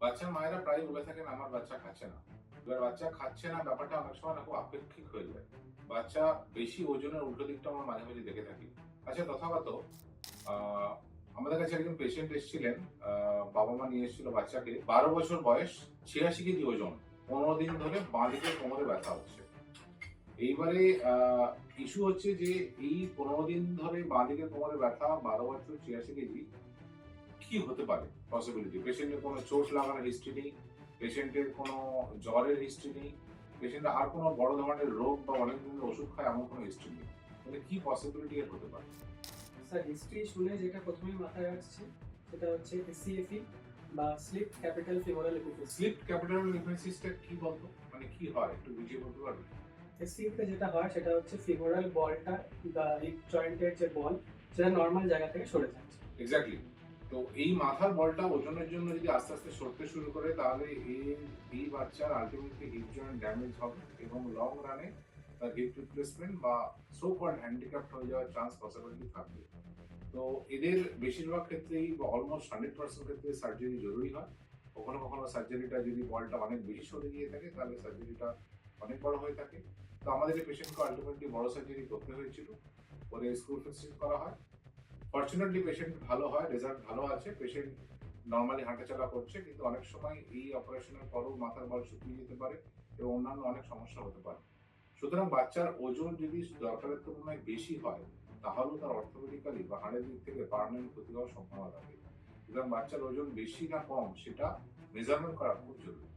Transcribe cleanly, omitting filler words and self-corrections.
বাচ্চার মায়েরা প্রায় বলে থাকেন আমার বাচ্চা খাচ্ছে না। এবার বাচ্চা খাচ্ছে না ব্যাপারটা অনেক সময় না খুব আপেক্ষিক হয়ে যায়। বাচ্চা বেশি ওজনের উল্টো দিকটা আমরা মাঝে মাঝে দেখে থাকি। আচ্ছা, তথাগত আহ, আমাদের কাছে একজন পেশেন্ট এসেছিলেন, বাবা মা নিয়ে এসেছিল বাচ্চাকে, 12 বছর বয়স, 86 কেজি ওজন, 15 দিন ধরে বাঁ দিকে কোমরে ব্যথা হচ্ছে। এইবারে ইস্যু হচ্ছে যে এই 15 দিন ধরে বাঁ দিকে কোমরে ব্যথা, 12 বছর, 86 কেজি, কি হতে পারে পসিবিলিটি? পেশেন্টের কোনো চোট লাগানোর হিস্ট্রি নেই, পেশেন্টের কোনো জ্বরের হিস্ট্রি নেই, পেশেন্টের আর কোনো বড় ধরনের রোগ বা অনেক দিনের ওষুধ খায় এমন কোনো হিস্ট্রি নেই। তাহলে কি পসিবিলিটি এর হতে পারে? স্যার, হিস্ট্রি শুনে যেটা প্রথমেই মাথায় আসছে সেটা হচ্ছে এসিএফই বা slip capital femoral epiphysis. Slip capital লিম্ফোসিসটা কি বলতো, মানে কি হয় একটু বুঝিয়ে বলতে পারবে? এসিএফ এ যেটা হয় সেটা হচ্ছে ফিমোরাল বলটা বা হিপ জয়েন্টের যে বল সেটা নর্মাল জায়গা থেকে সরে যাচ্ছে। এক্স্যাক্টলি। তো এই মাথার বলটা ওজনের জন্য যদি আস্তে আস্তে সরতে শুরু করে, তাহলে এই বাচ্চার আলটিমেটলি হিপ জয়েন্ট ড্যামেজ হবে এবং লং রানে তার হিপ রিপ্লেসমেন্ট বা সো কল্ড হ্যান্ডিক্যাপ্ট হয়ে যাওয়ার চান্স পসিবিলিটি থাকবে। তো এদের বেশিরভাগ ক্ষেত্রেই বা অলমোস্ট 100% ক্ষেত্রে সার্জারি জরুরি হয়। কখনো কখনো সার্জারিটা যদি বলটা অনেক বেশি সরে গিয়ে থাকে তাহলে সার্জারিটা অনেক বড় হয়ে থাকে। তো আমাদের এই পেশেন্টকে আলটিমেটলি বড় সার্জারি করতে হয়েছিল, পরে স্ক্রু ফিক্সিং করা হয়। ফর্চুনেটলি পেশেন্ট ভালো হয়, রেজাল্ট ভালো আছে, পেশেন্ট নর্মালি হাঁটাচলা করছে, কিন্তু অনেক সময় এই অপারেশনের পরও মাথার বল শুকিয়ে যেতে পারে এবং অন্যান্য অনেক সমস্যা হতে পারে। সুতরাং বাচ্চার ওজন যদি দরকারের তুলনায় বেশি হয়, তাহলেও তার অর্থোপেডিক্যালি বা হাড়ের দিক থেকে পার্মানেন্ট ক্ষতি হওয়ার সম্ভাবনা থাকে। সুতরাং বাচ্চার ওজন বেশি না কম সেটা মেজারমেন্ট করা খুব জরুরি।